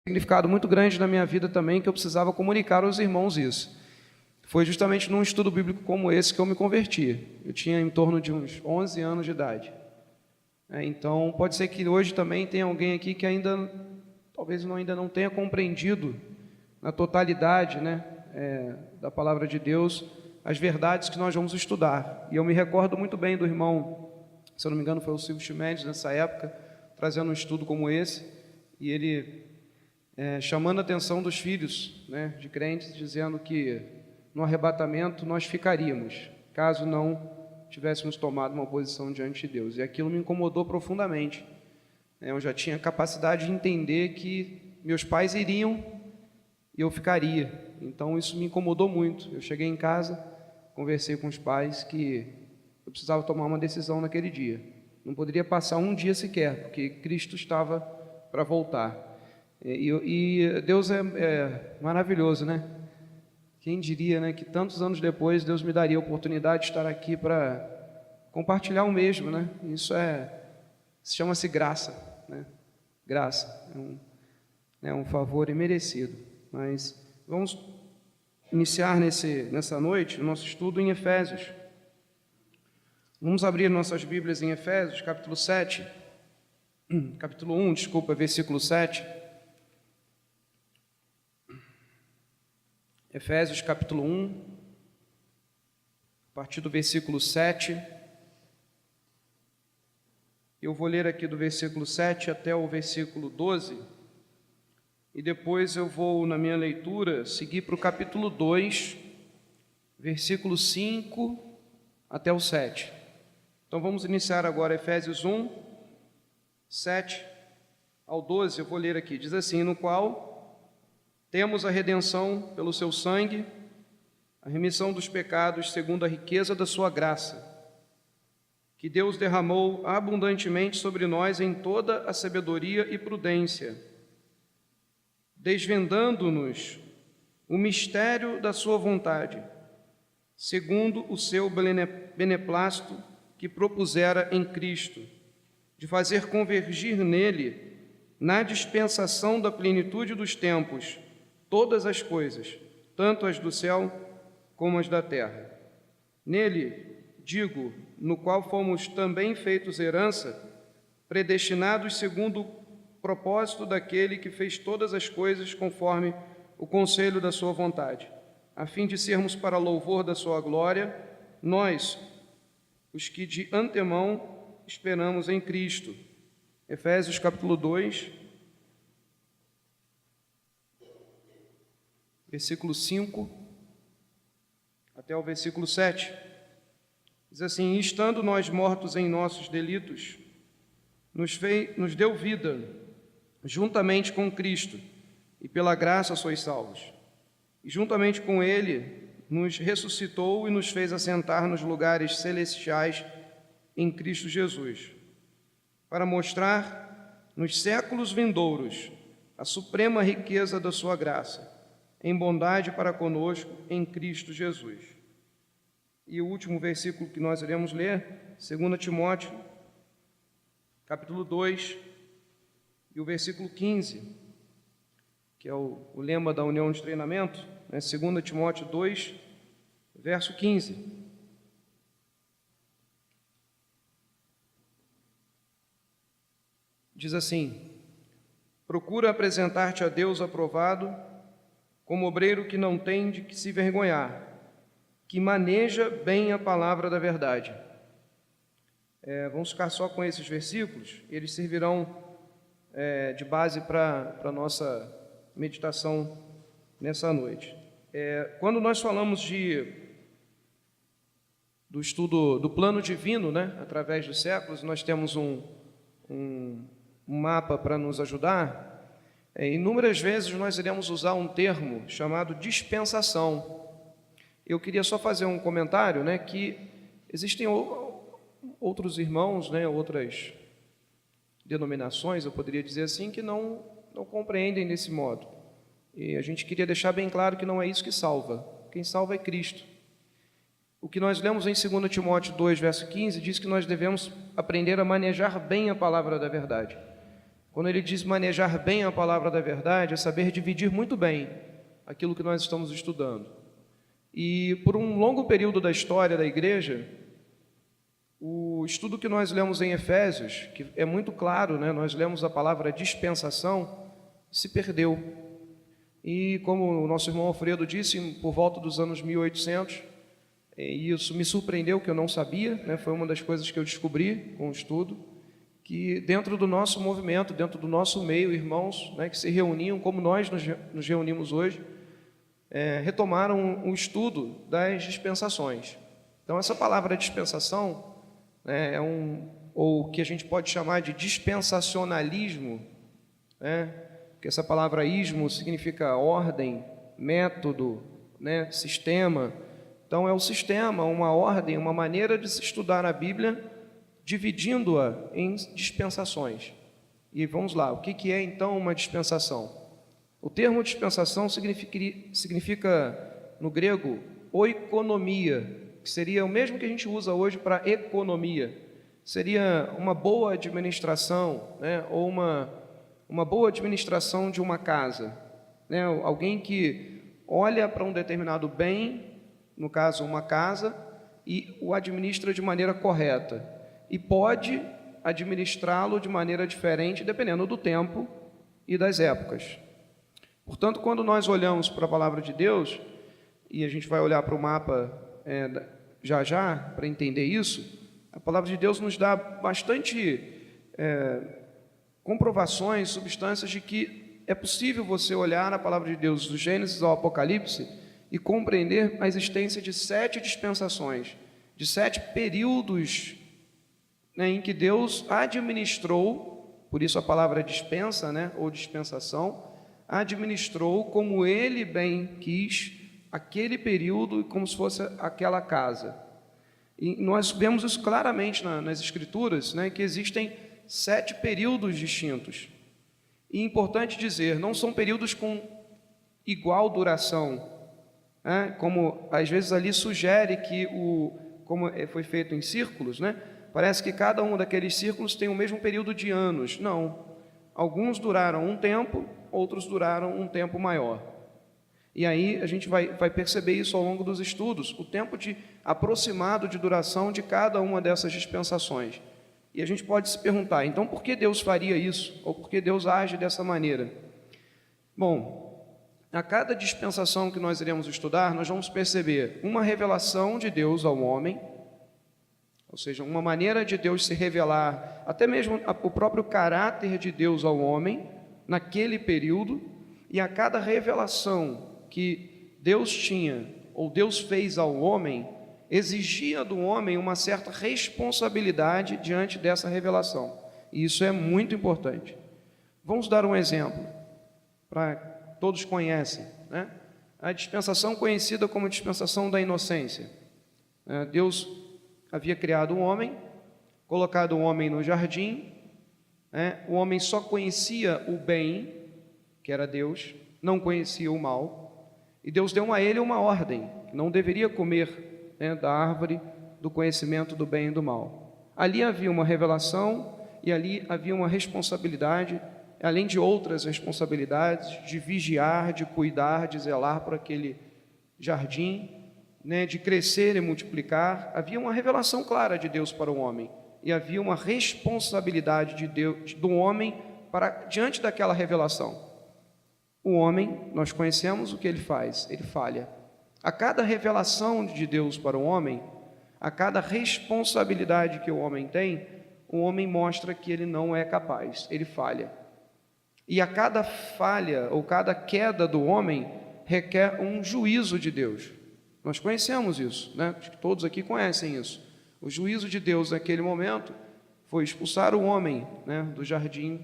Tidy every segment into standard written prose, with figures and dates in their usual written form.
significado muito grande na minha vida também, que eu precisava comunicar aos irmãos isso. Foi justamente num estudo bíblico como esse que eu me converti. Eu tinha em torno de uns 11 anos de idade. Então, pode ser que hoje também tenha alguém aqui que ainda, talvez ainda não tenha compreendido na totalidade, da palavra de Deus, as verdades que nós vamos estudar. E eu me recordo muito bem do irmão, se eu não me engano foi o Silvio Chimenez, nessa época, trazendo um estudo como esse, e ele chamando a atenção dos filhos de crentes, dizendo que no arrebatamento nós ficaríamos, caso não tivéssemos tomado uma posição diante de Deus. E aquilo me incomodou profundamente. Eu já tinha capacidade de entender que meus pais iriam e eu ficaria. Então isso me incomodou muito. Eu cheguei em casa, conversei com os pais que eu precisava tomar uma decisão naquele dia. Não poderia passar um dia sequer, porque Cristo estava para voltar. E Deus é maravilhoso, né? Quem diria, que tantos anos depois Deus me daria a oportunidade de estar aqui para compartilhar o mesmo, né? Isso chama-se graça, né? Graça, é um favor imerecido. Mas vamos iniciar nessa noite o nosso estudo em Efésios. Vamos abrir nossas Bíblias em Efésios, capítulo 1, versículo 7. Efésios capítulo 1, a partir do versículo 7. Eu vou ler aqui do versículo 7 até o versículo 12, e depois eu vou, na minha leitura, seguir para o capítulo 2, versículo 5 até o 7. Então vamos iniciar agora Efésios 1, 7 ao 12, eu vou ler aqui. Diz assim: no qual temos a redenção pelo seu sangue, a remissão dos pecados segundo a riqueza da sua graça, que Deus derramou abundantemente sobre nós em toda a sabedoria e prudência, desvendando-nos o mistério da sua vontade, segundo o seu beneplácito que propusera em Cristo, de fazer convergir nele, na dispensação da plenitude dos tempos, todas as coisas, tanto as do céu como as da terra. Nele, digo, no qual fomos também feitos herança, predestinados segundo o propósito daquele que fez todas as coisas conforme o conselho da sua vontade, a fim de sermos para louvor da sua glória, nós, os que de antemão esperamos em Cristo. Efésios capítulo 2, versículo 5 até o versículo 7, diz assim: estando nós mortos em nossos delitos, nos deu vida, juntamente com Cristo, e pela graça sois salvos. E juntamente com Ele, nos ressuscitou e nos fez assentar nos lugares celestiais em Cristo Jesus, para mostrar nos séculos vindouros a suprema riqueza da sua graça, em bondade para conosco em Cristo Jesus. E o último versículo que nós iremos ler, 2 Timóteo, capítulo 2, e o versículo 15, que é o lema da União de Treinamento, 2 Timóteo 2, verso 15. Diz assim: procura apresentar-te a Deus aprovado, como obreiro que não tem de que se vergonhar, que maneja bem a palavra da verdade. Vamos ficar só com esses versículos, eles servirão de base para a nossa meditação nessa noite. Quando nós falamos do estudo do plano divino, através dos séculos, nós temos um mapa para nos ajudar. Inúmeras vezes nós iremos usar um termo chamado dispensação. Eu queria só fazer um comentário, que existem outros irmãos, outras denominações, eu poderia dizer assim, que não compreendem desse modo. E a gente queria deixar bem claro que não é isso que salva. Quem salva é Cristo. O que nós lemos em 2 Timóteo 2, verso 15, diz que nós devemos aprender a manejar bem a palavra da verdade. Quando ele diz manejar bem a palavra da verdade, é saber dividir muito bem aquilo que nós estamos estudando. E por um longo período da história da igreja, o estudo que nós lemos em Efésios, que é muito claro, né? Nós lemos a palavra dispensação, se perdeu. E como o nosso irmão Alfredo disse, por volta dos anos 1800, e isso me surpreendeu, que eu não sabia, né? Foi uma das coisas que eu descobri com o estudo, que dentro do nosso movimento, dentro do nosso meio, irmãos, né, que se reuniam, como nós nos reunimos hoje, retomaram o estudo das dispensações. Então, essa palavra dispensação, né, ou que a gente pode chamar de dispensacionalismo, né, porque essa palavra ismo significa ordem, método, né, sistema. Então, é o sistema, uma ordem, uma maneira de se estudar a Bíblia, dividindo-a em dispensações. E vamos lá, o que é então uma dispensação? O termo dispensação significa no grego oikonomia, que seria o mesmo que a gente usa hoje para economia. Seria uma boa administração, né? Ou uma boa administração de uma casa, né? Alguém que olha para um determinado bem, no caso uma casa, e o administra de maneira correta. E pode administrá-lo de maneira diferente, dependendo do tempo e das épocas. Portanto, quando nós olhamos para a palavra de Deus, e a gente vai olhar para o mapa já, para entender isso, a palavra de Deus nos dá bastante comprovações, substâncias de que é possível você olhar a palavra de Deus do Gênesis ao Apocalipse e compreender a existência de 7 dispensações, de 7 períodos, né, em que Deus administrou, por isso a palavra dispensa, né, ou dispensação, administrou como Ele bem quis aquele período, como se fosse aquela casa. E nós vemos isso claramente nas Escrituras, né, que existem 7 períodos distintos. E é importante dizer, não são períodos com igual duração, né, como às vezes ali sugere que como foi feito em círculos, né, parece que cada um daqueles círculos tem o mesmo período de anos. Não. Alguns duraram um tempo, outros duraram um tempo maior. E aí a gente vai perceber isso ao longo dos estudos, o tempo aproximado de duração de cada uma dessas dispensações. E a gente pode se perguntar, então por que Deus faria isso? Ou por que Deus age dessa maneira? Bom, a cada dispensação que nós iremos estudar, nós vamos perceber uma revelação de Deus ao homem, ou seja, uma maneira de Deus se revelar, até mesmo o próprio caráter de Deus ao homem, naquele período, e a cada revelação que Deus tinha, ou Deus fez ao homem, exigia do homem uma certa responsabilidade diante dessa revelação. E isso é muito importante. Vamos dar um exemplo, para todos conhecem, né? A dispensação conhecida como dispensação da inocência. Deus havia criado o homem, colocado o homem no jardim, o homem só conhecia o bem, que era Deus, não conhecia o mal, e Deus deu a ele uma ordem, que não deveria comer, né, da árvore do conhecimento do bem e do mal. Ali havia uma revelação e ali havia uma responsabilidade, além de outras responsabilidades, de vigiar, de cuidar, de zelar por aquele jardim, né, de crescer e multiplicar. Havia uma revelação clara de Deus para o homem e havia uma responsabilidade de Deus, do homem diante daquela revelação. O homem, nós conhecemos o que ele faz, ele falha. A cada revelação de Deus para o homem, a cada responsabilidade que o homem tem, o homem mostra que ele não é capaz, ele falha. E a cada falha ou cada queda do homem requer um juízo de Deus. Nós conhecemos isso, né? Acho que todos aqui conhecem isso. O juízo de Deus naquele momento foi expulsar o homem, né, do jardim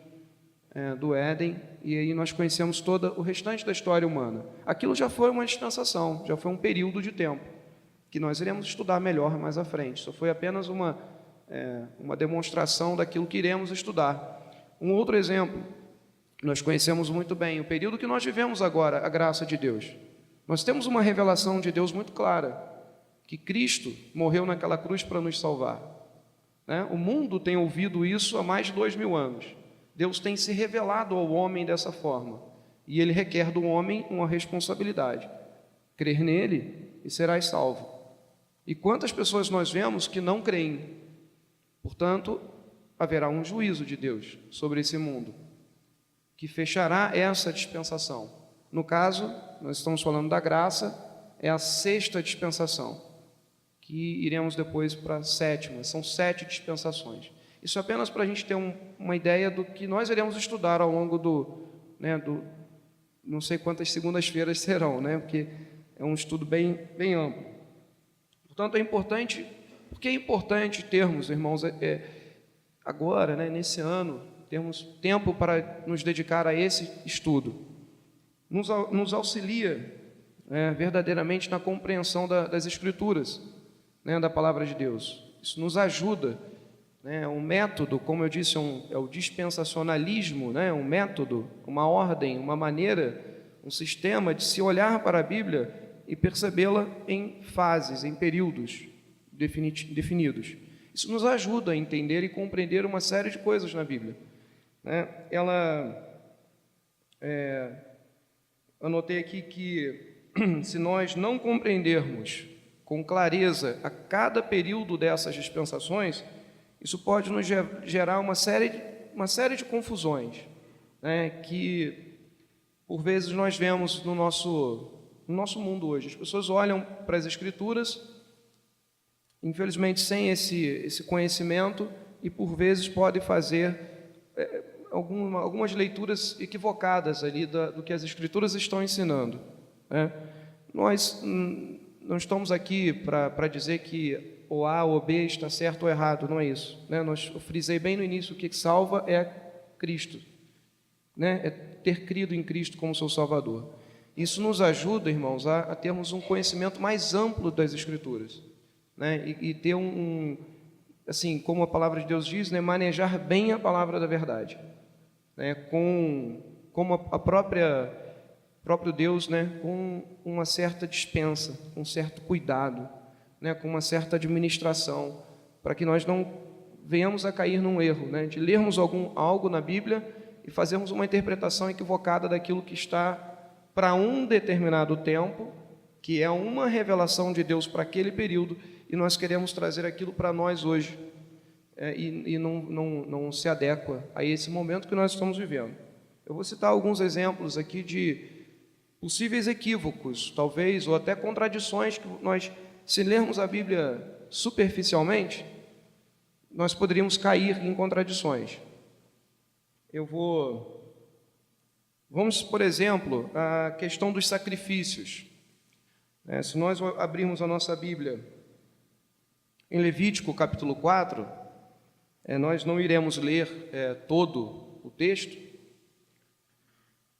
do Éden, e aí nós conhecemos todo o restante da história humana. Aquilo já foi uma dispensação, já foi um período de tempo, que nós iremos estudar melhor mais à frente. Só foi apenas uma demonstração daquilo que iremos estudar. Um outro exemplo, nós conhecemos muito bem, o período que nós vivemos agora, a graça de Deus. Nós temos uma revelação de Deus muito clara, que Cristo morreu naquela cruz para nos salvar, né? O mundo tem ouvido isso há mais de 2000 anos. Deus tem se revelado ao homem dessa forma, e ele requer do homem uma responsabilidade: crer nele e serás salvo. E quantas pessoas nós vemos que não creem? Portanto, haverá um juízo de Deus sobre esse mundo, que fechará essa dispensação. No caso, nós estamos falando da graça, é a 6ª dispensação, que iremos depois para a 7ª, são 7 dispensações. Isso apenas para a gente ter uma ideia do que nós iremos estudar ao longo do não sei quantas segundas-feiras serão, porque é um estudo bem amplo. Portanto, é importante, porque é importante termos, irmãos, agora, nesse ano, termos tempo para nos dedicar a esse estudo. Nos auxilia verdadeiramente na compreensão das Escrituras, da Palavra de Deus. Isso nos ajuda. Um método, como eu disse, é o dispensacionalismo, um método, uma ordem, uma maneira, um sistema de se olhar para a Bíblia e percebê-la em fases, em períodos definidos. Isso nos ajuda a entender e compreender uma série de coisas na Bíblia. Anotei aqui que se nós não compreendermos com clareza a cada período dessas dispensações, isso pode nos gerar uma série de confusões, que por vezes nós vemos no nosso mundo hoje. As pessoas olham para as Escrituras, infelizmente sem esse conhecimento, e por vezes pode fazer algumas leituras equivocadas ali do que as Escrituras estão ensinando. Nós não estamos aqui para dizer que ou A ou B está certo ou errado, não é isso. Eu frisei bem no início que salva é Cristo, é ter crido em Cristo como seu Salvador. Isso nos ajuda, irmãos, a termos um conhecimento mais amplo das Escrituras, e ter assim, como a Palavra de Deus diz, manejar bem a Palavra da verdade, como a próprio Deus, com uma certa dispensa, com um certo cuidado, com uma certa administração, para que nós não venhamos a cair num erro, de lermos algo na Bíblia e fazermos uma interpretação equivocada daquilo que está para um determinado tempo, que é uma revelação de Deus para aquele período, e nós queremos trazer aquilo para nós hoje, e não se adequa a esse momento que nós estamos vivendo. Eu vou citar alguns exemplos aqui de possíveis equívocos, talvez, ou até contradições que nós, se lermos a Bíblia superficialmente, nós poderíamos cair em contradições. Vamos, por exemplo, a questão dos sacrifícios. Se nós abrirmos a nossa Bíblia em Levítico capítulo 4, nós não iremos ler todo o texto,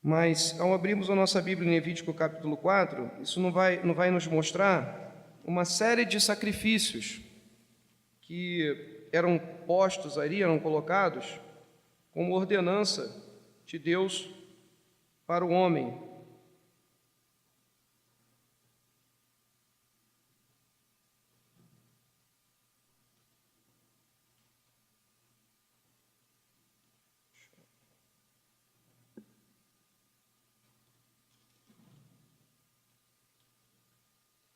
mas ao abrirmos a nossa Bíblia em Levítico capítulo 4, isso não vai nos mostrar uma série de sacrifícios que eram postos ali, eram colocados como ordenança de Deus para o homem.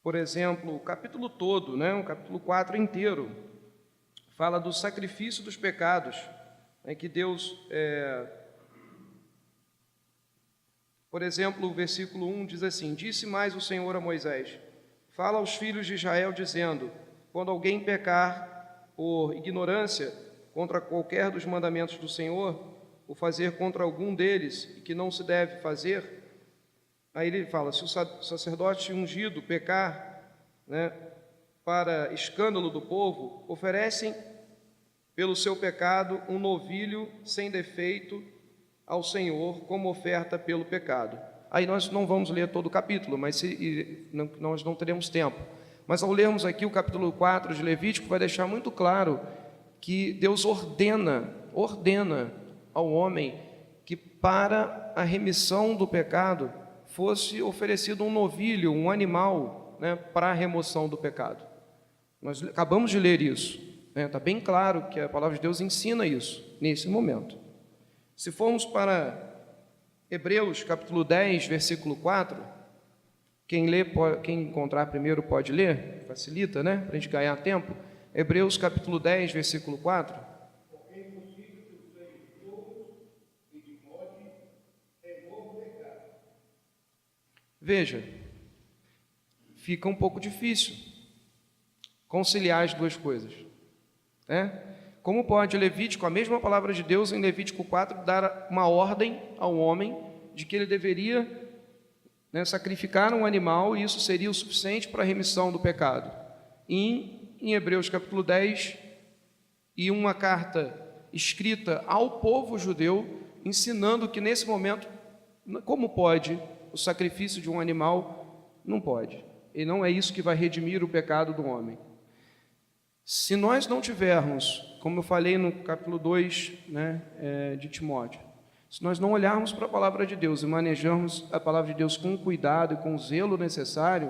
Por exemplo, o capítulo todo, o capítulo 4 inteiro, fala do sacrifício dos pecados, que Deus, por exemplo, o versículo 1 diz assim: Disse mais o Senhor a Moisés: Fala aos filhos de Israel, dizendo: Quando alguém pecar por ignorância contra qualquer dos mandamentos do Senhor, ou fazer contra algum deles, e que não se deve fazer, aí ele fala, se o sacerdote ungido pecar, para escândalo do povo, oferecem pelo seu pecado um novilho sem defeito ao Senhor como oferta pelo pecado. Aí nós não vamos ler todo o capítulo, mas nós não teremos tempo. Mas ao lermos aqui o capítulo 4 de Levítico, vai deixar muito claro que Deus ordena ao homem que para a remissão do pecado fosse oferecido um novilho, um animal, para a remoção do pecado. Nós acabamos de ler isso, está bem claro que a palavra de Deus ensina isso nesse momento. Se formos para Hebreus capítulo 10, versículo 4, quem encontrar primeiro pode ler, facilita, né? Para a gente ganhar tempo. Hebreus capítulo 10, versículo 4. Porque é impossível que os sangue de todos e de morte remova o pecado. Veja, fica um pouco difícil conciliar as duas coisas, né? Como pode Levítico, a mesma palavra de Deus em Levítico 4, dar uma ordem ao homem de que ele deveria, né, sacrificar um animal e isso seria o suficiente para a remissão do pecado? E em Hebreus capítulo 10, e uma carta escrita ao povo judeu, ensinando que nesse momento, como pode o sacrifício de um animal? Não pode. E não é isso que vai redimir o pecado do homem. Se nós não tivermos, como eu falei no capítulo 2, né, de Timóteo, se nós não olharmos para a palavra de Deus e manejarmos a palavra de Deus com cuidado e com o zelo necessário,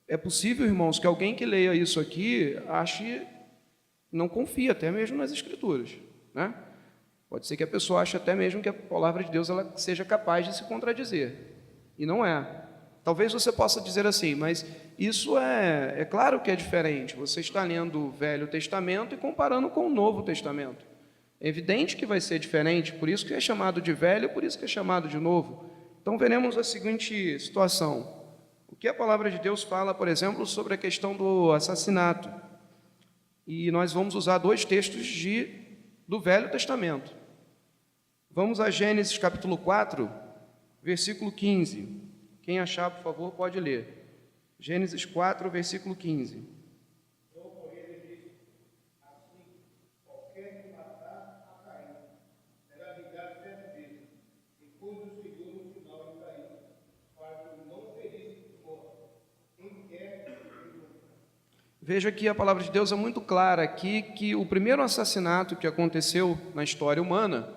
é possível, irmãos, que alguém que leia isso aqui ache, não confia até mesmo nas Escrituras, né? Pode ser que a pessoa ache até mesmo que a palavra de Deus ela seja capaz de se contradizer, e não é. Talvez você possa dizer assim, mas isso é claro que é diferente. Você está lendo o Velho Testamento e comparando com o Novo Testamento. É evidente que vai ser diferente, por isso que é chamado de velho, por isso que é chamado de novo. Então veremos a seguinte situação. O que a palavra de Deus fala, por exemplo, sobre a questão do assassinato. E nós vamos usar dois textos do Velho Testamento. Vamos a Gênesis capítulo 4, versículo 15. Quem achar, por favor, pode ler. Gênesis 4, versículo 15. Então, porém, ele disse, assim, qualquer que matar a Caim, será vingado 7 vezes, e pôs o Senhor no final de Caim, para que o não ferisse de morte. Quem quer que ele. Veja que a palavra de Deus é muito clara aqui, que o primeiro assassinato que aconteceu na história humana,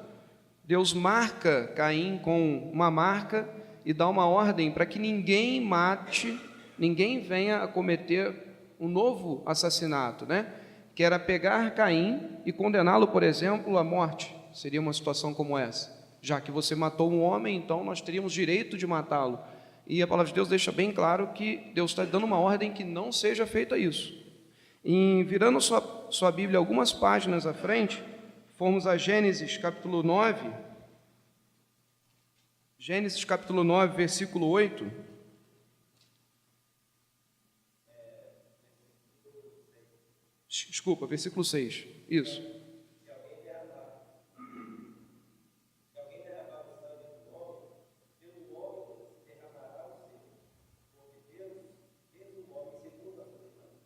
Deus marca Caim com uma marca e dá uma ordem para que ninguém mate, ninguém venha a cometer um novo assassinato, né? Que era pegar Caim e condená-lo, por exemplo, à morte. Seria uma situação como essa. Já que você matou um homem, então nós teríamos direito de matá-lo. E a palavra de Deus deixa bem claro que Deus está dando uma ordem que não seja feita isso. E virando sua Bíblia algumas páginas à frente, fomos a Gênesis capítulo 9, Gênesis capítulo 9, versículo 8. Desculpa, versículo 6. Isso. Se alguém derramar o sangue do homem, pelo homem derramará o seu, porque Deus fez o homem segundo a sua imagem.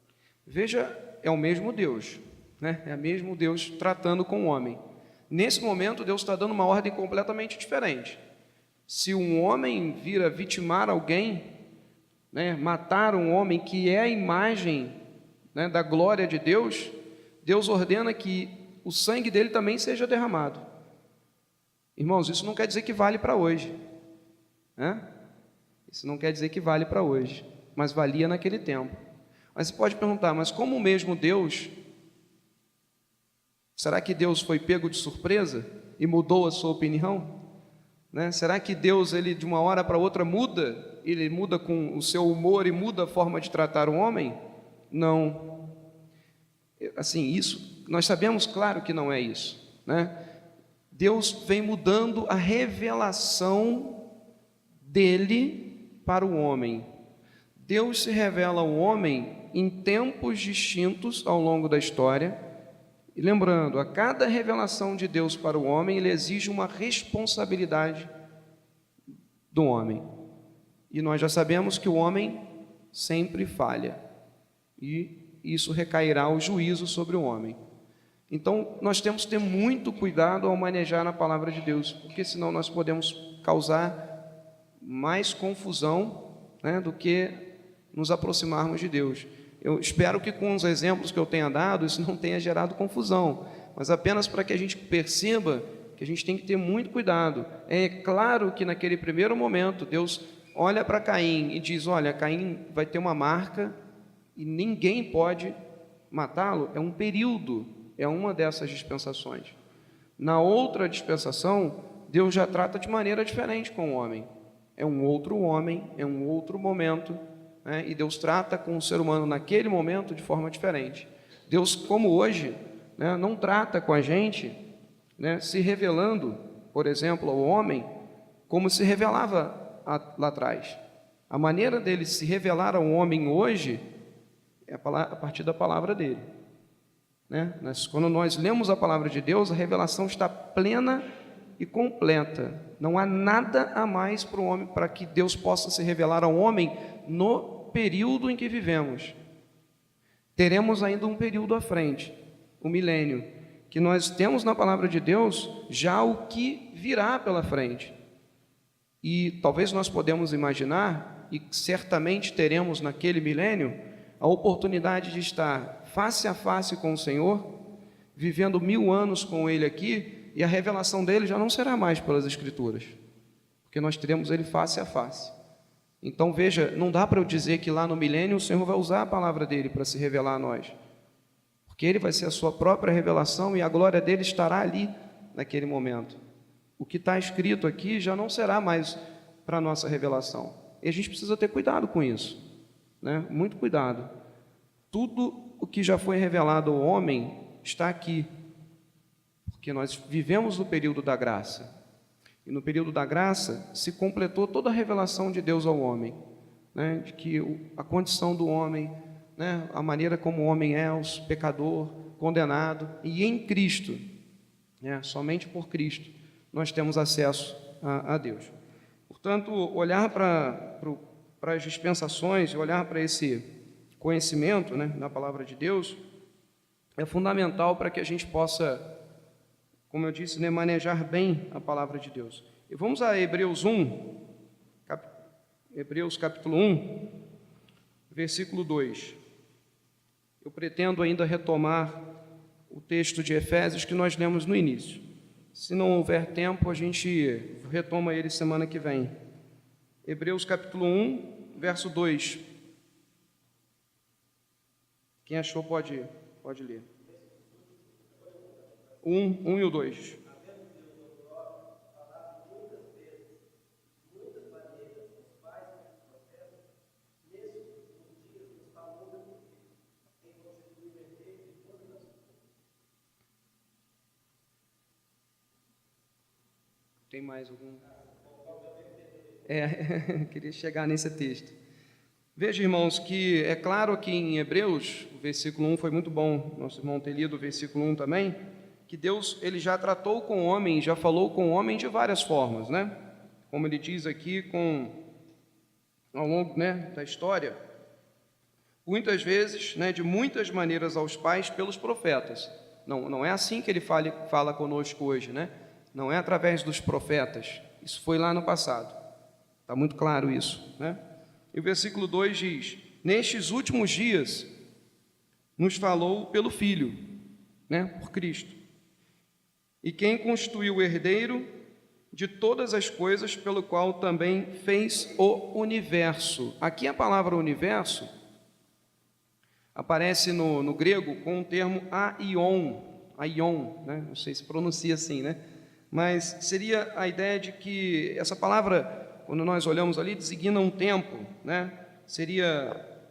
Veja, é o mesmo Deus, né? É o mesmo Deus tratando com o homem. Nesse momento, Deus está dando uma ordem completamente diferente. Se um homem vir a vitimar alguém, né, matar um homem que é a imagem, né, da glória de Deus, Deus ordena que o sangue dele também seja derramado. Irmãos, isso não quer dizer que vale para hoje, né? Isso não quer dizer que vale para hoje, mas valia naquele tempo. Mas você pode perguntar, mas como o mesmo Deus, será que Deus foi pego de surpresa e mudou a sua opinião? Né? Será que Deus, ele de uma hora para outra muda? Ele muda com o seu humor e muda a forma de tratar o homem? Não. Assim, isso, nós sabemos, claro que não é isso, né? Deus vem mudando a revelação dele para o homem. Deus se revela ao homem em tempos distintos ao longo da história. E lembrando, a cada revelação de Deus para o homem, ele exige uma responsabilidade do homem. E nós já sabemos que o homem sempre falha. E isso recairá o juízo sobre o homem. Então, nós temos que ter muito cuidado ao manejar a palavra de Deus, porque senão nós podemos causar mais confusão, né, do que nos aproximarmos de Deus. Eu espero que com os exemplos que eu tenha dado, isso não tenha gerado confusão, mas apenas para que a gente perceba que a gente tem que ter muito cuidado. É claro que naquele primeiro momento, Deus olha para Caim e diz, olha, Caim vai ter uma marca e ninguém pode matá-lo. É um período, é uma dessas dispensações. Na outra dispensação, Deus já trata de maneira diferente com o homem. É um outro homem, é um outro momento, né? E Deus trata com o ser humano naquele momento de forma diferente. Deus, como hoje, né, não trata com a gente, né, se revelando, por exemplo, ao homem, como se revelava lá atrás. A maneira dele se revelar ao homem hoje é a partir da palavra dele. Né? Quando nós lemos a palavra de Deus, a revelação está plena e completa. Não há nada a mais para o homem, para que Deus possa se revelar ao homem no período em que vivemos. Teremos ainda um período à frente, o milênio, que nós temos na palavra de Deus já o que virá pela frente. E talvez nós podemos imaginar, e certamente teremos naquele milênio, a oportunidade de estar face a face com o Senhor, vivendo 1000 anos com Ele aqui, e a revelação dele já não será mais pelas Escrituras, porque nós teremos Ele face a face. Então veja, não dá para eu dizer que lá no milênio o Senhor vai usar a palavra dele para se revelar a nós, porque Ele vai ser a sua própria revelação e a glória dele estará ali naquele momento. O que está escrito aqui já não será mais para a nossa revelação, e a gente precisa ter cuidado com isso, né? Muito cuidado. Tudo o que já foi revelado ao homem está aqui, porque nós vivemos no período da graça, e no período da graça se completou toda a revelação de Deus ao homem, né? De que a condição do homem, né? A maneira como o homem é, o pecador, condenado, e em Cristo, né? Somente por Cristo, nós temos acesso a Deus. Portanto, olhar para as dispensações, olhar para esse conhecimento, né, na palavra de Deus, é fundamental para que a gente possa, como eu disse, né, manejar bem a palavra de Deus. E vamos a Hebreus 1, Hebreus capítulo 1, versículo 2. Eu pretendo ainda retomar o texto de Efésios que nós lemos no início. Se não houver tempo, a gente retoma ele semana que vem. Hebreus capítulo 1, verso 2. Quem achou pode ler. 1 e o 2. Tem mais algum? Queria chegar nesse texto. Veja, irmãos, que é claro que em Hebreus, o versículo 1 foi muito bom, nosso irmão ter lido o versículo 1 também, que Deus ele já tratou com o homem, já falou com o homem de várias formas, né? Como ele diz aqui ao longo, né, da história, muitas vezes, né, de muitas maneiras aos pais pelos profetas. Não é assim que ele fala conosco hoje, né? Não é através dos profetas, isso foi lá no passado, está muito claro isso, né? E o versículo 2 diz: nestes últimos dias nos falou pelo Filho, né, por Cristo, e quem constituiu o herdeiro de todas as coisas, pelo qual também fez o universo. Aqui a palavra universo aparece no grego com o termo aion, né? Não sei se pronuncia assim, né? Mas seria a ideia de que essa palavra, quando nós olhamos ali, designa um tempo, né? Seria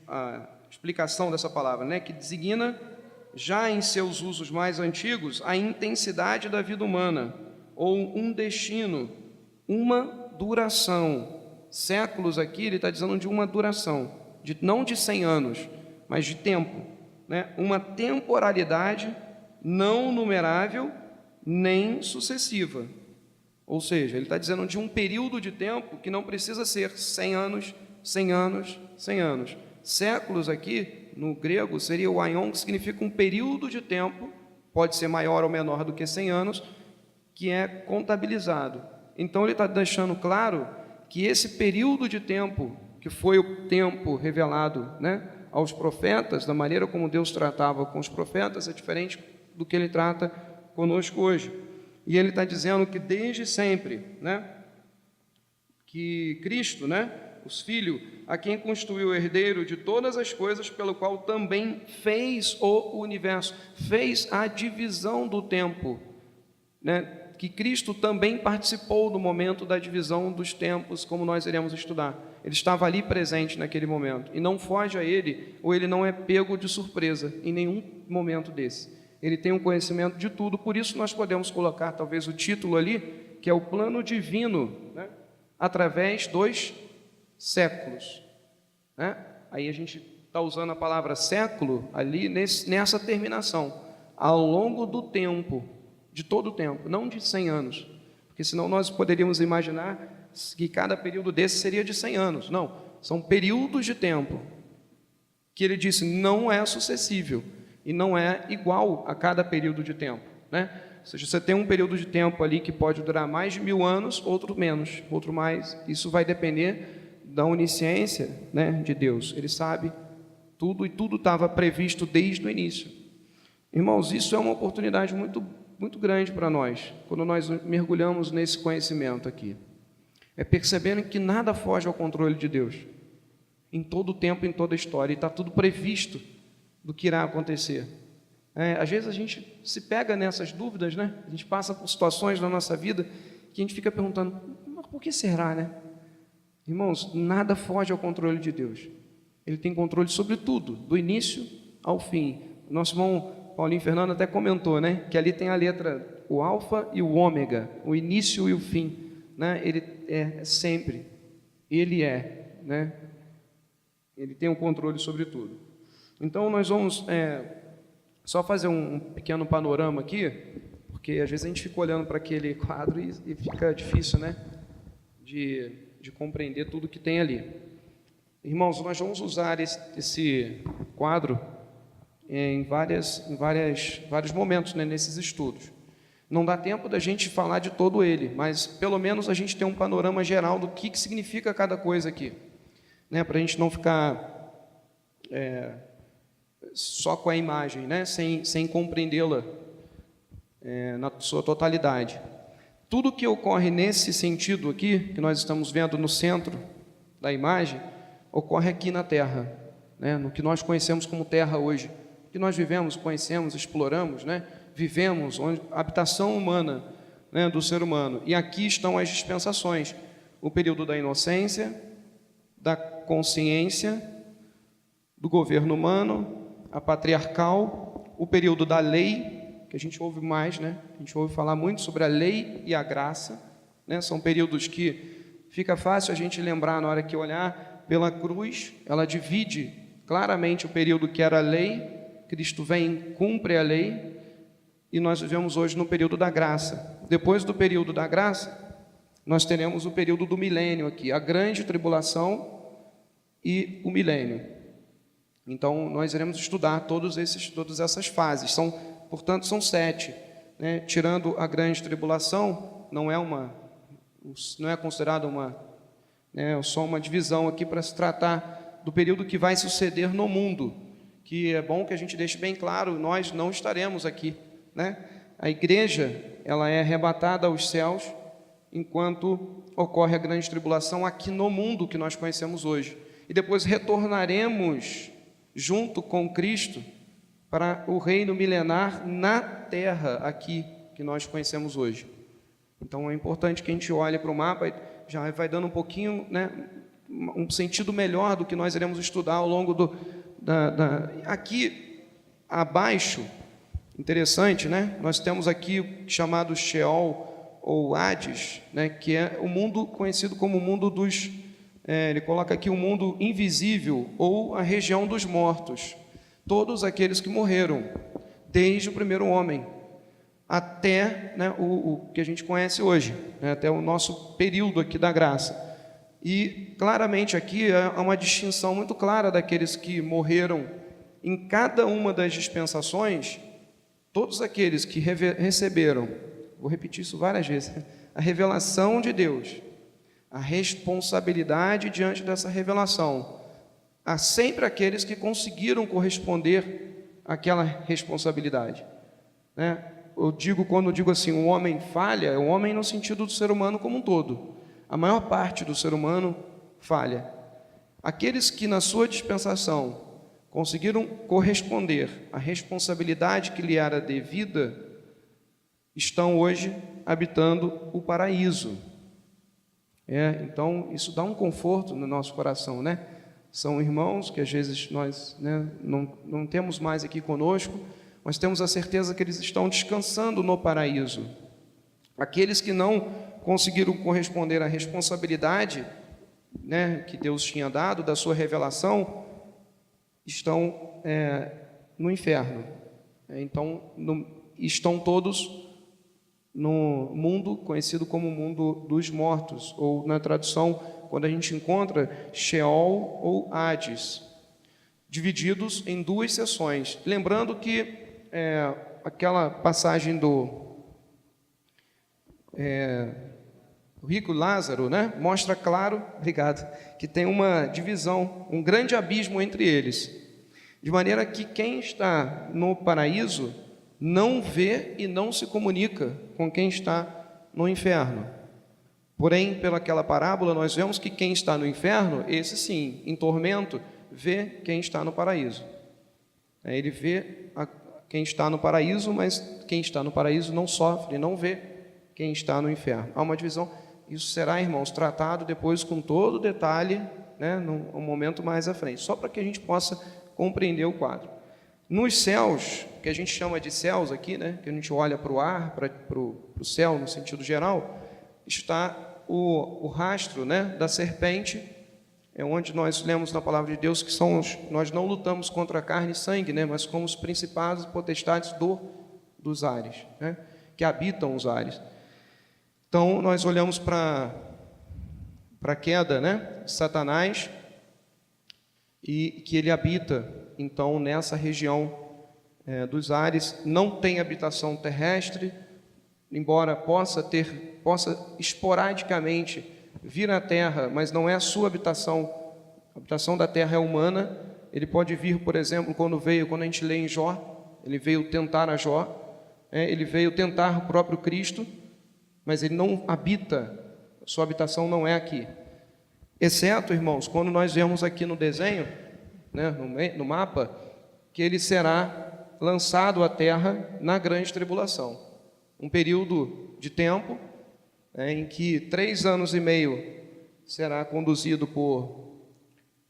a explicação dessa palavra, né? Que designa, já em seus usos mais antigos, a intensidade da vida humana, ou um destino, uma duração. Séculos aqui, ele está dizendo de uma duração, não de 100 anos, mas de tempo, né? Uma temporalidade não numerável, nem sucessiva. Ou seja, ele está dizendo de um período de tempo que não precisa ser 100 anos, 100 anos, 100 anos. Séculos aqui, no grego, seria o aion, que significa um período de tempo, pode ser maior ou menor do que 100 anos, que é contabilizado. Então ele está deixando claro que esse período de tempo, que foi o tempo revelado, né, aos profetas, da maneira como Deus tratava com os profetas, é diferente do que ele trata conosco hoje. E ele está dizendo que desde sempre, né, que Cristo, né, os filhos, a quem constituiu o herdeiro de todas as coisas, pelo qual também fez o universo, fez a divisão do tempo, né, que Cristo também participou do momento da divisão dos tempos, como nós iremos estudar. Ele estava ali presente naquele momento, e não foge a ele, ou ele não é pego de surpresa em nenhum momento desse. Ele tem um conhecimento de tudo, por isso nós podemos colocar talvez o título ali, que é o plano divino, né, através dos séculos, né? Aí a gente está usando a palavra século ali nessa terminação, ao longo do tempo, de todo o tempo, não de 100 anos, porque senão nós poderíamos imaginar que cada período desse seria de 100 anos. Não, são períodos de tempo que ele disse não é sucessível e não é igual a cada período de tempo, né? Ou seja, você tem um período de tempo ali que pode durar mais de 1000 anos, outro menos, outro mais. Isso vai depender da onisciência, né, de Deus. Ele sabe tudo e tudo estava previsto desde o início. Irmãos, isso é uma oportunidade muito grande para nós, quando nós mergulhamos nesse conhecimento aqui. É percebendo que nada foge ao controle de Deus, em todo o tempo, em toda a história, e está tudo previsto do que irá acontecer. Às vezes a gente se pega nessas dúvidas, né? A gente passa por situações na nossa vida que a gente fica perguntando, mas por que será, né? Irmãos, nada foge ao controle de Deus. Ele tem controle sobre tudo, do início ao fim. Nosso irmão Paulinho Fernando até comentou, né, que ali tem a letra, o alfa e o ômega, o início e o fim, né? Ele é sempre, ele é, né? Ele tem o controle sobre tudo. Então nós vamos só fazer um pequeno panorama aqui, porque às vezes a gente fica olhando para aquele quadro e fica difícil, né, de compreender tudo que tem ali. Irmãos, nós vamos usar esse quadro em vários momentos, né, nesses estudos. Não dá tempo da gente falar de todo ele, mas pelo menos a gente tem um panorama geral do que significa cada coisa aqui, né, para a gente não ficar só com a imagem, né, sem compreendê-la na sua totalidade. Tudo que ocorre nesse sentido aqui, que nós estamos vendo no centro da imagem, ocorre aqui na Terra, né, no que nós conhecemos como Terra hoje, que nós vivemos, conhecemos, exploramos, né, vivemos, a habitação humana, né, do ser humano. E aqui estão as dispensações, o período da inocência, da consciência, do governo humano, a patriarcal, o período da lei, que a gente ouve mais, né? A gente ouve falar muito sobre a lei e a graça, né? São períodos que fica fácil a gente lembrar na hora que olhar pela cruz, ela divide claramente o período que era a lei, Cristo vem, cumpre a lei, e nós vivemos hoje no período da graça. Depois do período da graça, nós teremos o período do milênio aqui, a grande tribulação e o milênio. Então, nós iremos estudar todas essas fases. Portanto, são 7. Né? Tirando a grande tribulação, não é considerada só uma divisão aqui para se tratar do período que vai suceder no mundo, que é bom que a gente deixe bem claro, nós não estaremos aqui, né? A igreja, ela é arrebatada aos céus, enquanto ocorre a grande tribulação aqui no mundo que nós conhecemos hoje. E depois retornaremos junto com Cristo para o reino milenar na terra aqui que nós conhecemos hoje. Então é importante que a gente olhe para o mapa, já vai dando um pouquinho, né, um sentido melhor do que nós iremos estudar ao longo aqui abaixo. Interessante, né? Nós temos aqui o chamado Sheol ou Hades, né, que é o mundo conhecido como o mundo dos... ele coloca aqui o mundo invisível ou a região dos mortos. Todos aqueles que morreram, desde o primeiro homem, até, né, o que a gente conhece hoje, né, até o nosso período aqui da graça. E claramente aqui há uma distinção muito clara daqueles que morreram em cada uma das dispensações. Todos aqueles que receberam, vou repetir isso várias vezes, a revelação de Deus, a responsabilidade diante dessa revelação. Há sempre aqueles que conseguiram corresponder àquela responsabilidade, né? Quando eu digo assim, o homem falha, é o homem no sentido do ser humano como um todo. A maior parte do ser humano falha. Aqueles que na sua dispensação conseguiram corresponder à responsabilidade que lhe era devida, estão hoje habitando o paraíso. Então, isso dá um conforto no nosso coração, né? São irmãos que às vezes nós, né, não temos mais aqui conosco, mas temos a certeza que eles estão descansando no paraíso. Aqueles que não conseguiram corresponder à responsabilidade, né, que Deus tinha dado, da sua revelação, estão no inferno. Então, estão todos no mundo conhecido como mundo dos mortos, ou na tradução, quando a gente encontra Sheol ou Hades, divididos em duas seções. Lembrando que aquela passagem do rico Lázaro, né, mostra claro, obrigado, que tem uma divisão, um grande abismo entre eles, de maneira que quem está no paraíso não vê e não se comunica com quem está no inferno. Porém, pelaquela parábola, nós vemos que quem está no inferno, esse sim, em tormento, vê quem está no paraíso. Ele vê quem está no paraíso, mas quem está no paraíso não sofre, não vê quem está no inferno. Há uma divisão. Isso será, irmãos, tratado depois com todo detalhe, né, num momento mais à frente, só para que a gente possa compreender o quadro. Nos céus, que a gente chama de céus aqui, né, que a gente olha para o ar, para o céu no sentido geral, está o rastro, né, da serpente, onde nós lemos na palavra de Deus que nós não lutamos contra carne e sangue, né, mas com os principados e potestades dos ares, né, que habitam os ares. Então, nós olhamos para a queda, né, de Satanás, e que ele habita, então, nessa região dos ares. Não tem habitação terrestre, embora possa esporadicamente vir à terra, mas não é a sua habitação. A habitação da terra é humana. Ele pode vir, por exemplo, quando a gente lê em Jó, ele veio tentar a Jó, ele veio tentar o próprio Cristo, mas ele não habita, sua habitação não é aqui. Exceto, irmãos, quando nós vemos aqui no desenho, né, no mapa, que ele será lançado à terra na grande tribulação. Um período de tempo em que 3 anos e meio será conduzido por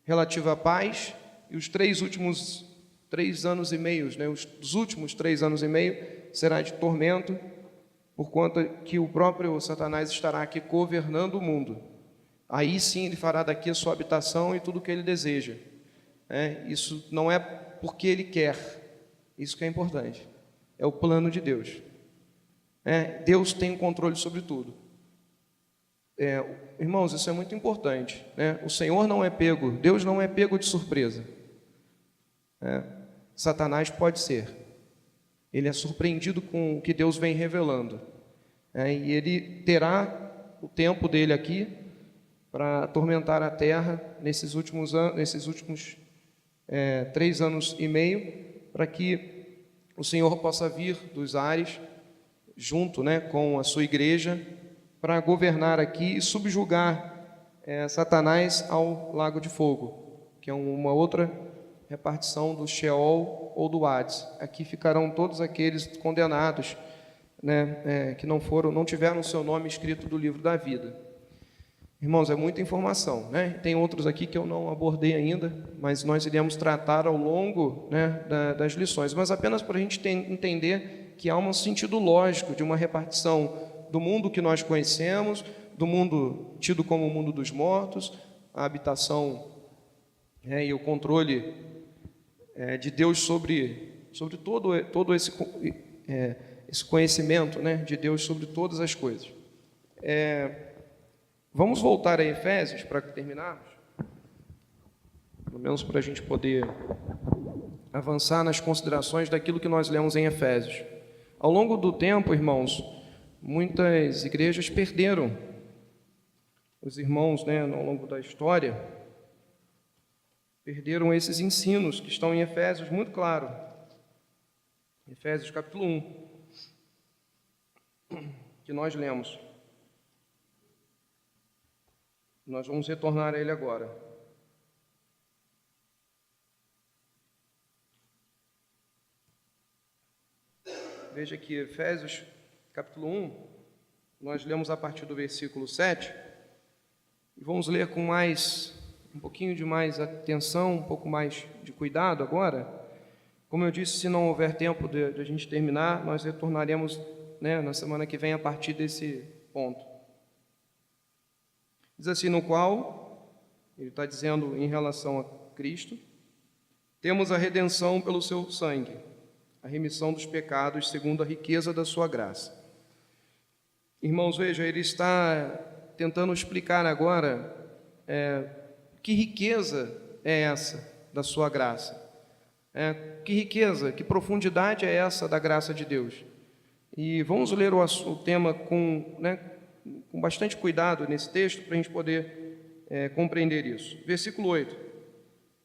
relativa paz, e os últimos 3 anos e meio, né, os últimos 3 anos e meio será de tormento, por conta que o próprio Satanás estará aqui governando o mundo. Aí sim ele fará daqui a sua habitação e tudo o que ele deseja. Isso não é porque ele quer, isso que é importante, é o plano de Deus. Deus tem o controle sobre tudo. Irmãos, isso é muito importante, né? O Senhor não é pego, Deus não é pego de surpresa. Satanás pode ser. Ele é surpreendido com o que Deus vem revelando. E ele terá o tempo dele aqui para atormentar a terra nesses últimos 3 anos e meio, para que o Senhor possa vir dos ares, junto, né, com a sua igreja, para governar aqui e subjugar Satanás ao lago de fogo, que é uma outra repartição do Sheol ou do Hades. Aqui ficarão todos aqueles condenados, né, que não tiveram o seu nome escrito do livro da vida. Irmãos, é muita informação, né? Tem outros aqui que eu não abordei ainda, mas nós iremos tratar ao longo, né, das lições. Mas apenas para a gente entender que há um sentido lógico de uma repartição do mundo que nós conhecemos, do mundo tido como o mundo dos mortos, a habitação e o controle de Deus sobre todo esse conhecimento, né, de Deus sobre todas as coisas. Vamos voltar a Efésios para terminarmos, pelo menos para a gente poder avançar nas considerações daquilo que nós lemos em Efésios. Ao longo do tempo, irmãos, muitas igrejas perderam os irmãos, né, ao longo da história, perderam esses ensinos que estão em Efésios, muito claro. Efésios capítulo 1, que nós lemos. Nós vamos retornar a ele agora. Veja que Efésios capítulo 1, nós lemos a partir do versículo 7, e vamos ler com um pouquinho de mais atenção, um pouco mais de cuidado agora. Como eu disse, se não houver tempo de a gente terminar, nós retornaremos, né, na semana que vem a partir desse ponto. Diz assim, no qual, ele está dizendo em relação a Cristo, temos a redenção pelo seu sangue, a remissão dos pecados segundo a riqueza da sua graça. Irmãos, veja, ele está tentando explicar agora que riqueza é essa da sua graça. Que riqueza, que profundidade é essa da graça de Deus. E vamos ler o tema com bastante cuidado nesse texto, para a gente poder compreender isso. Versículo 8,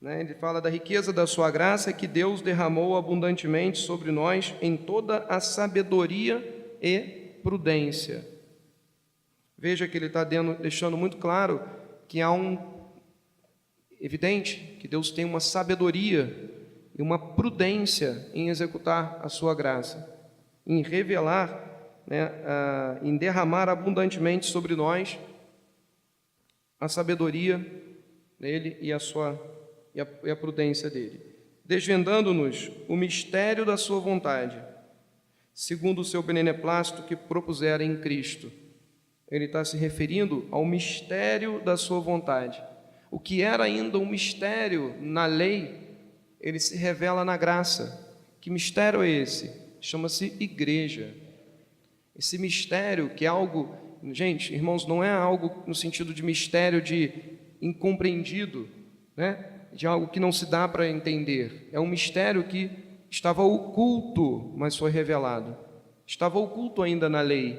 ele fala da riqueza da sua graça que Deus derramou abundantemente sobre nós em toda a sabedoria e prudência. Veja que ele está deixando muito claro que evidente que Deus tem uma sabedoria e uma prudência em executar a sua graça, em revelar, em derramar abundantemente sobre nós a sabedoria dele e a prudência dele, desvendando-nos o mistério da sua vontade, segundo o seu beneplácito que propusera em Cristo. Ele está se referindo ao mistério da sua vontade. O que era ainda um mistério na lei, ele se revela na graça. Que mistério é esse? Chama-se igreja. Esse mistério, que é algo, gente, irmãos, não é algo no sentido de mistério de incompreendido, de algo que não se dá para entender. É um mistério que estava oculto, mas foi revelado. Estava oculto ainda na lei.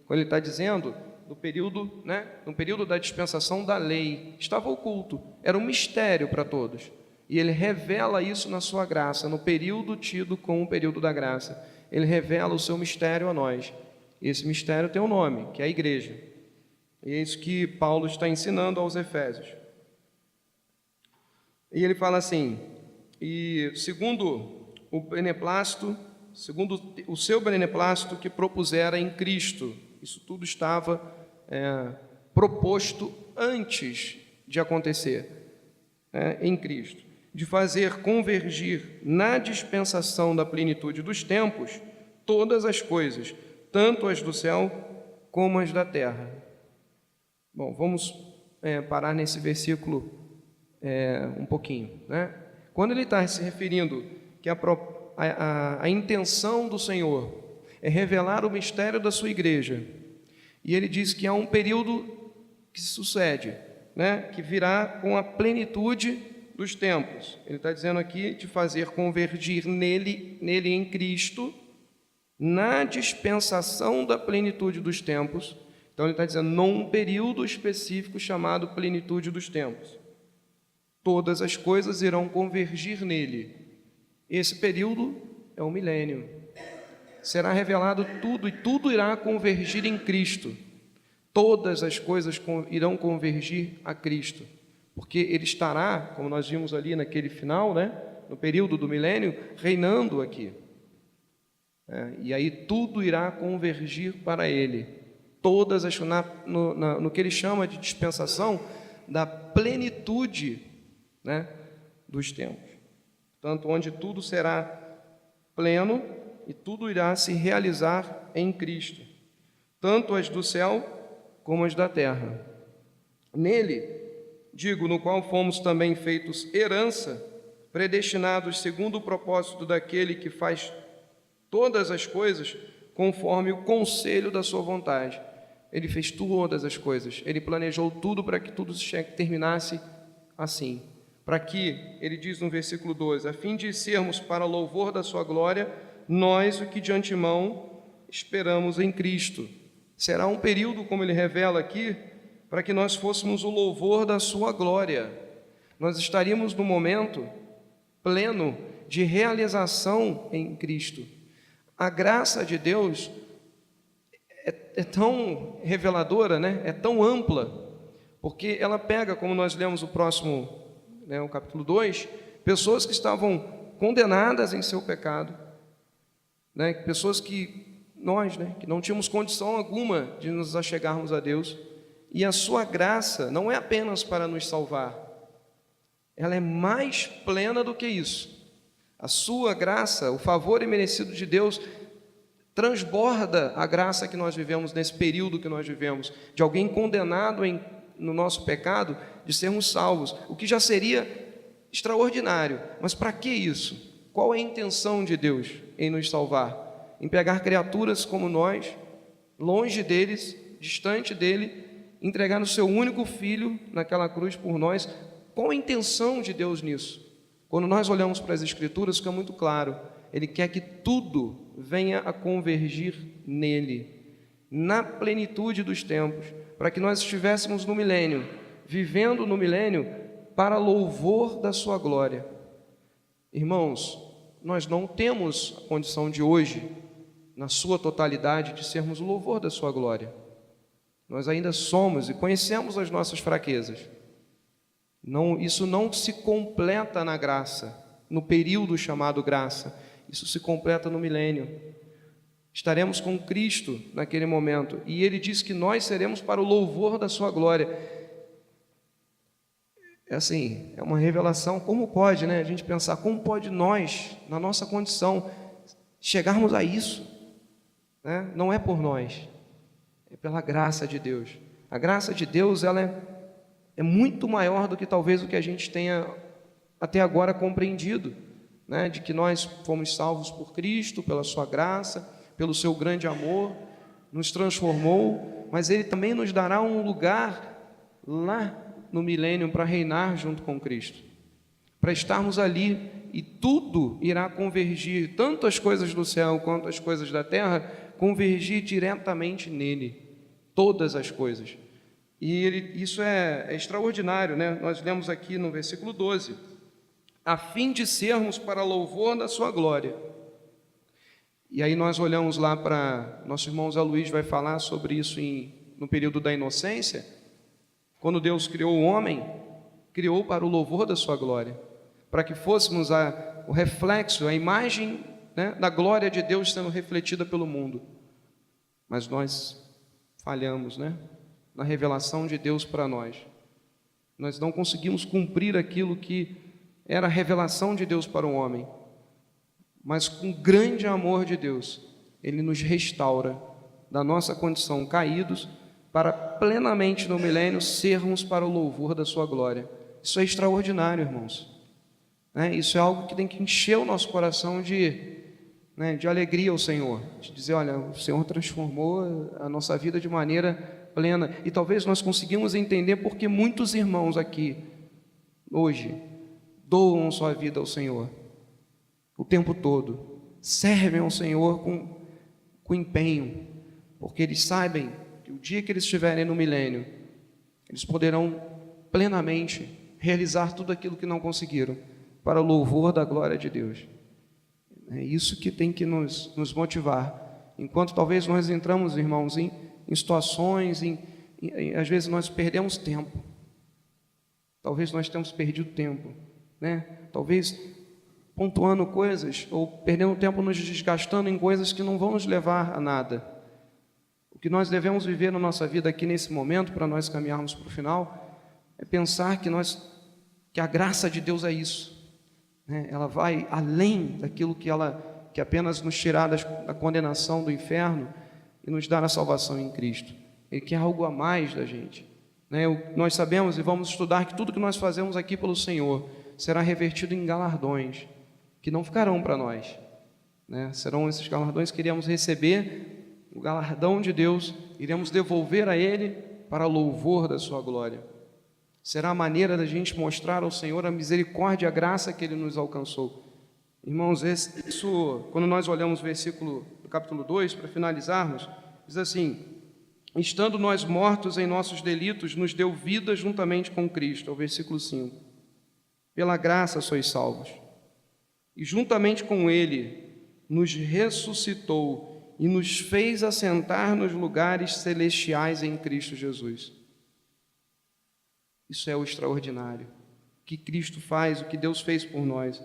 Quando ele está dizendo, no período da dispensação da lei, estava oculto. Era um mistério para todos. E ele revela isso na sua graça, no período tido como o período da graça. Ele revela o seu mistério a nós. Esse mistério tem um nome, que é a igreja. E é isso que Paulo está ensinando aos Efésios. E ele fala assim, e segundo o seu beneplácito que propusera em Cristo, isso tudo estava proposto antes de acontecer, em Cristo, de fazer convergir na dispensação da plenitude dos tempos todas as coisas, tanto as do céu como as da terra. Bom, vamos parar nesse versículo um pouquinho. Quando ele está se referindo que a intenção do Senhor é revelar o mistério da sua igreja, e ele diz que há um período que se sucede, que virá com a plenitude dos tempos. Ele está dizendo aqui de fazer convergir nele em Cristo, na dispensação da plenitude dos tempos. Então ele está dizendo, num período específico chamado plenitude dos tempos. Todas as coisas irão convergir nele. Esse período é o milênio. Será revelado tudo, e tudo irá convergir em Cristo. Todas as coisas irão convergir a Cristo. Porque ele estará, como nós vimos ali naquele final, no período do milênio, reinando aqui. E aí tudo irá convergir para ele. Todas as, no que ele chama de dispensação da plenitude, dos tempos. Portanto, onde tudo será pleno e tudo irá se realizar em Cristo, tanto as do céu como as da terra. Nele, no qual fomos também feitos herança, predestinados segundo o propósito daquele que faz todas as coisas conforme o conselho da sua vontade. Ele fez todas as coisas, ele planejou tudo para que tudo terminasse assim. Para que, ele diz no versículo 12, a fim de sermos para louvor da sua glória, nós o que de antemão esperamos em Cristo. Será um período, como ele revela aqui, para que nós fôssemos o louvor da sua glória. Nós estaríamos no momento pleno de realização em Cristo. A graça de Deus é tão reveladora, é tão ampla, porque ela pega, como nós lemos o próximo, o capítulo 2, pessoas que estavam condenadas em seu pecado, pessoas que nós, né, que não tínhamos condição alguma de nos achegarmos a Deus, e a sua graça não é apenas para nos salvar, ela é mais plena do que isso. A sua graça, o favor imerecido de Deus, transborda a graça que nós vivemos nesse período que nós vivemos, de alguém condenado no nosso pecado, de sermos salvos, o que já seria extraordinário. Mas para que isso? Qual é a intenção de Deus em nos salvar? Em pegar criaturas como nós, longe deles, distante dele, entregar o seu único filho naquela cruz por nós. Qual a intenção de Deus nisso? Quando nós olhamos para as Escrituras, fica muito claro. Ele quer que tudo venha a convergir nele, na plenitude dos tempos, para que nós estivéssemos no milênio, vivendo no milênio para louvor da sua glória. Irmãos, nós não temos a condição de hoje, na sua totalidade, de sermos o louvor da sua glória. Nós ainda somos e conhecemos as nossas fraquezas. Isso não se completa na graça, no período chamado graça. Isso se completa no milênio. Estaremos com Cristo naquele momento, e Ele diz que nós seremos para o louvor da sua glória. É assim, é uma revelação. Como pode, né, a gente pensar, como pode nós, na nossa condição, chegarmos a isso, né? Não é por nós, é pela graça de Deus. A graça de Deus, ela é muito maior do que talvez o que a gente tenha até agora compreendido, né? De que nós fomos salvos por Cristo, pela sua graça, pelo seu grande amor, nos transformou, mas Ele também nos dará um lugar lá no milênio para reinar junto com Cristo, para estarmos ali, e tudo irá convergir, tanto as coisas do céu quanto as coisas da terra, convergir diretamente nele, todas as coisas. E isso é extraordinário, né? Nós lemos aqui no versículo 12, a fim de sermos para louvor da sua glória. E aí nós olhamos lá para, nosso irmão Zé Luiz vai falar sobre isso no período da inocência. Quando Deus criou o homem, criou para o louvor da sua glória, para que fôssemos o reflexo, a imagem, né, da glória de Deus sendo refletida pelo mundo. Mas nós falhamos, né, na revelação de Deus para nós. Nós não conseguimos cumprir aquilo que era a revelação de Deus para o homem. Mas com grande amor de Deus, Ele nos restaura da nossa condição caídos, para plenamente no milênio sermos para o louvor da sua glória. Isso é extraordinário, irmãos. Isso é algo que tem que encher o nosso coração de alegria ao Senhor, de dizer, olha, o Senhor transformou a nossa vida de maneira plena. E talvez nós conseguimos entender porque muitos irmãos aqui, hoje, doam sua vida ao Senhor, o tempo todo, servem ao Senhor com empenho, porque eles sabem que o dia que eles estiverem no milênio, eles poderão plenamente realizar tudo aquilo que não conseguiram, para o louvor da glória de Deus. É isso que tem que nos motivar. Enquanto talvez nós entramos, irmãos, em situações, às vezes nós perdemos tempo. Talvez nós tenhamos perdido tempo, né? Talvez pontuando coisas, ou perdendo tempo nos desgastando em coisas que não vão nos levar a nada. O que nós devemos viver na nossa vida aqui nesse momento, para nós caminharmos para o final, é pensar que a graça de Deus é isso, né? Ela vai além daquilo que apenas nos tirar da condenação do inferno e nos dar a salvação em Cristo. Ele quer algo a mais da gente, né? Nós sabemos e vamos estudar que tudo que nós fazemos aqui pelo Senhor será revertido em galardões, que não ficarão para nós, né? Serão esses galardões que iremos receber, o galardão de Deus, iremos devolver a Ele para louvor da sua glória. Será a maneira da gente mostrar ao Senhor a misericórdia e a graça que Ele nos alcançou. Irmãos, isso, quando nós olhamos o versículo do capítulo 2, para finalizarmos, diz assim, estando nós mortos em nossos delitos, nos deu vida juntamente com Cristo, é o versículo 5. Pela graça sois salvos. E juntamente com Ele nos ressuscitou e nos fez assentar nos lugares celestiais em Cristo Jesus. Isso é o extraordinário, o que Cristo faz, o que Deus fez por nós,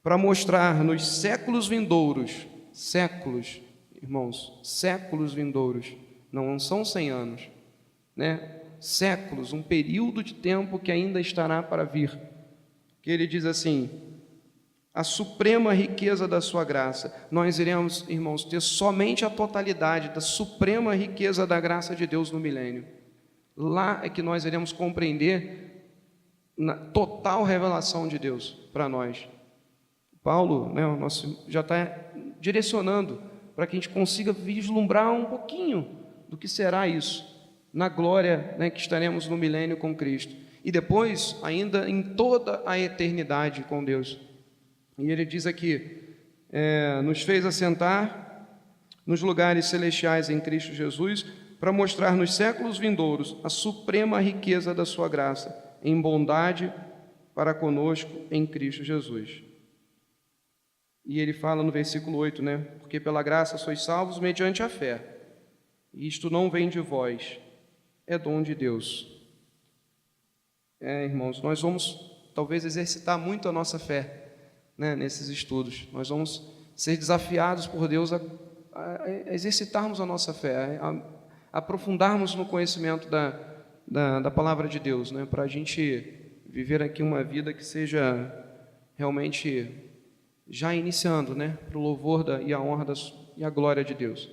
para mostrar nos séculos vindouros, séculos, irmãos, séculos vindouros, não são 100 anos, né? Séculos, um período de tempo que ainda estará para vir. Que ele diz assim: a suprema riqueza da sua graça. Nós iremos, irmãos, ter somente a totalidade da suprema riqueza da graça de Deus no milênio. Lá é que nós iremos compreender na total revelação de Deus para nós. Paulo, né, o nosso, já está direcionando para que a gente consiga vislumbrar um pouquinho do que será isso, na glória, né, que estaremos no milênio com Cristo. E depois, ainda em toda a eternidade com Deus. E ele diz aqui, nos fez assentar nos lugares celestiais em Cristo Jesus, para mostrar nos séculos vindouros a suprema riqueza da sua graça, em bondade para conosco em Cristo Jesus. E ele fala no versículo 8, né? Porque pela graça sois salvos mediante a fé. E isto não vem de vós, é dom de Deus. Irmãos, nós vamos talvez exercitar muito a nossa fé, né, nesses estudos. Nós vamos ser desafiados por Deus a exercitarmos a nossa fé, a aprofundarmos no conhecimento da palavra de Deus, né, para a gente viver aqui uma vida que seja realmente já iniciando, né, para o louvor e a honra e a glória de Deus.